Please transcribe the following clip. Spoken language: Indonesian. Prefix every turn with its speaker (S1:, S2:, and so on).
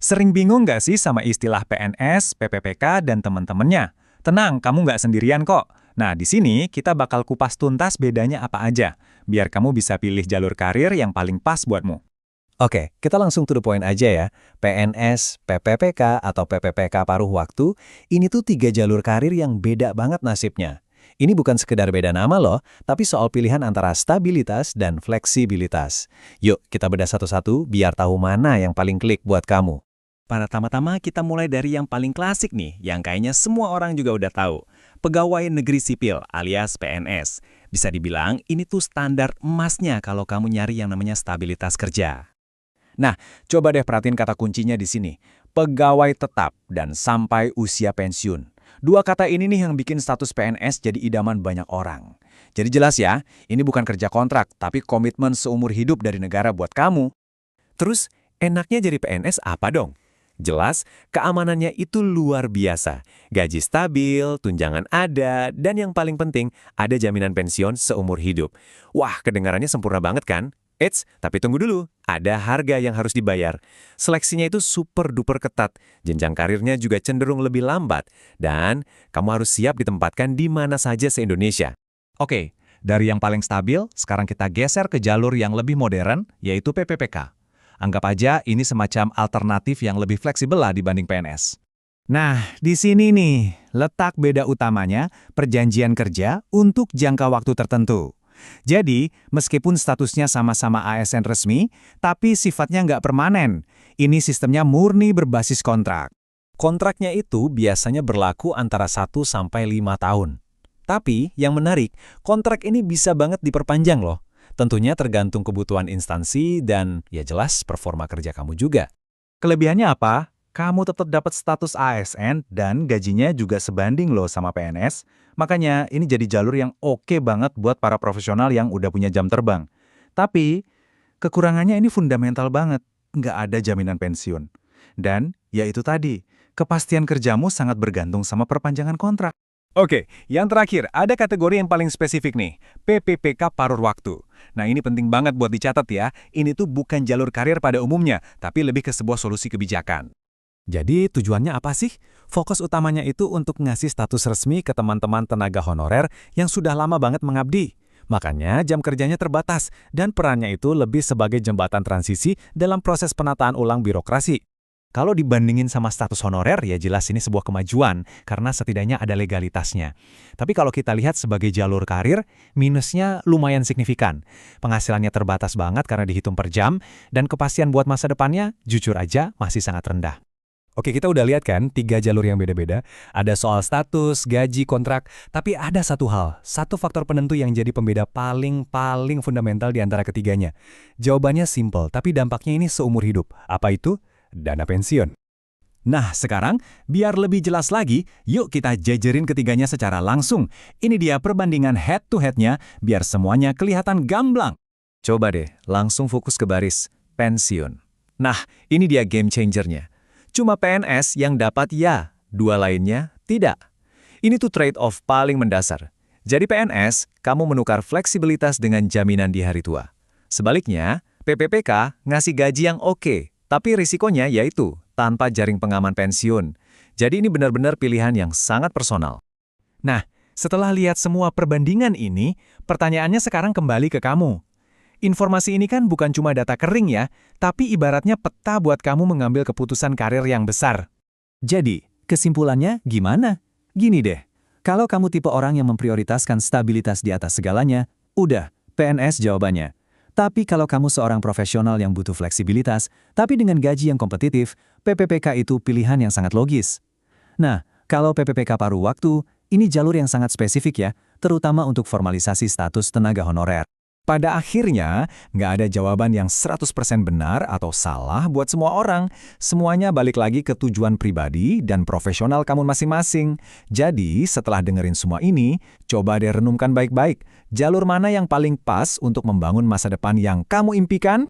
S1: Sering bingung nggak sih sama istilah PNS, PPPK, dan teman-temannya? Tenang, kamu nggak sendirian kok. Nah, di sini kita bakal kupas tuntas bedanya apa aja, biar kamu bisa pilih jalur karir yang paling pas buatmu.
S2: Oke, kita langsung to the point aja ya. PNS, PPPK, atau PPPK paruh waktu, ini tuh 3 jalur karir yang beda banget nasibnya. Ini bukan sekedar beda nama loh, tapi soal pilihan antara stabilitas dan fleksibilitas. Yuk, kita bedah satu-satu biar tahu mana yang paling klik buat kamu.
S3: Pertama-tama kita mulai dari yang paling klasik nih, yang kayaknya semua orang juga udah tahu. Pegawai negeri sipil alias PNS. Bisa dibilang ini tuh standar emasnya kalau kamu nyari yang namanya stabilitas kerja.
S2: Nah, coba deh perhatiin kata kuncinya di sini. Pegawai tetap dan sampai usia pensiun. 2 kata ini nih yang bikin status PNS jadi idaman banyak orang. Jadi jelas ya, ini bukan kerja kontrak, tapi komitmen seumur hidup dari negara buat kamu. Terus, enaknya jadi PNS apa dong? Jelas, keamanannya itu luar biasa. Gaji stabil, tunjangan ada, dan yang paling penting, ada jaminan pensiun seumur hidup. Wah, kedengarannya sempurna banget kan? Eits, tapi tunggu dulu. Ada harga yang harus dibayar. Seleksinya itu super duper ketat. Jenjang karirnya juga cenderung lebih lambat. Dan kamu harus siap ditempatkan di mana saja se-Indonesia.
S1: Oke, dari yang paling stabil, sekarang kita geser ke jalur yang lebih modern, yaitu PPPK. Anggap aja ini semacam alternatif yang lebih fleksibel lah dibanding PNS. Nah, di sini nih, letak beda utamanya perjanjian kerja untuk jangka waktu tertentu. Jadi, meskipun statusnya sama-sama ASN resmi, tapi sifatnya nggak permanen. Ini sistemnya murni berbasis kontrak.
S2: Kontraknya itu biasanya berlaku antara 1 sampai 5 tahun. Tapi, yang menarik, kontrak ini bisa banget diperpanjang loh. Tentunya tergantung kebutuhan instansi dan ya jelas performa kerja kamu juga.
S1: Kelebihannya apa? Kamu tetap dapat status ASN dan gajinya juga sebanding loh sama PNS. Makanya ini jadi jalur yang oke banget buat para profesional yang udah punya jam terbang. Tapi kekurangannya ini fundamental banget. Nggak ada jaminan pensiun. Dan ya itu tadi, kepastian kerjamu sangat bergantung sama perpanjangan kontrak. Oke, yang terakhir, ada kategori yang paling spesifik nih, PPPK paruh waktu. Nah ini penting banget buat dicatat ya, ini tuh bukan jalur karir pada umumnya, tapi lebih ke sebuah solusi kebijakan.
S2: Jadi tujuannya apa sih? Fokus utamanya itu untuk ngasih status resmi ke teman-teman tenaga honorer yang sudah lama banget mengabdi. Makanya jam kerjanya terbatas dan perannya itu lebih sebagai jembatan transisi dalam proses penataan ulang birokrasi. Kalau dibandingin sama status honorer, ya jelas ini sebuah kemajuan karena setidaknya ada legalitasnya. Tapi kalau kita lihat sebagai jalur karir, minusnya lumayan signifikan. Penghasilannya terbatas banget karena dihitung per jam, dan kepastian buat masa depannya, jujur aja, masih sangat rendah. Oke, kita udah lihat kan 3 jalur yang beda-beda. Ada soal status, gaji, kontrak, tapi ada satu hal, satu faktor penentu yang jadi pembeda paling fundamental di antara ketiganya. Jawabannya simple, tapi dampaknya ini seumur hidup. Apa itu? Dana pensiun. Nah, sekarang, biar lebih jelas lagi, yuk kita jajarin ketiganya secara langsung. Ini dia perbandingan head-to-head-nya, biar semuanya kelihatan gamblang. Coba deh, langsung fokus ke baris pensiun. Nah, ini dia game changer-nya. Cuma PNS yang dapat ya, 2 lainnya tidak. Ini tuh trade-off paling mendasar. Jadi PNS, kamu menukar fleksibilitas dengan jaminan di hari tua. Sebaliknya, PPPK ngasih gaji yang oke, tapi risikonya yaitu tanpa jaring pengaman pensiun. Jadi ini benar-benar pilihan yang sangat personal. Nah, setelah lihat semua perbandingan ini, pertanyaannya sekarang kembali ke kamu. Informasi ini kan bukan cuma data kering ya, tapi ibaratnya peta buat kamu mengambil keputusan karir yang besar. Jadi, kesimpulannya gimana? Gini deh, kalau kamu tipe orang yang memprioritaskan stabilitas di atas segalanya, udah, PNS jawabannya. Tapi kalau kamu seorang profesional yang butuh fleksibilitas, tapi dengan gaji yang kompetitif, PPPK itu pilihan yang sangat logis. Nah, kalau PPPK paruh waktu, ini jalur yang sangat spesifik ya, terutama untuk formalisasi status tenaga honorer. Pada akhirnya, nggak ada jawaban yang 100% benar atau salah buat semua orang. Semuanya balik lagi ke tujuan pribadi dan profesional kamu masing-masing. Jadi, setelah dengerin semua ini, coba deh renungkan baik-baik. Jalur mana yang paling pas untuk membangun masa depan yang kamu impikan?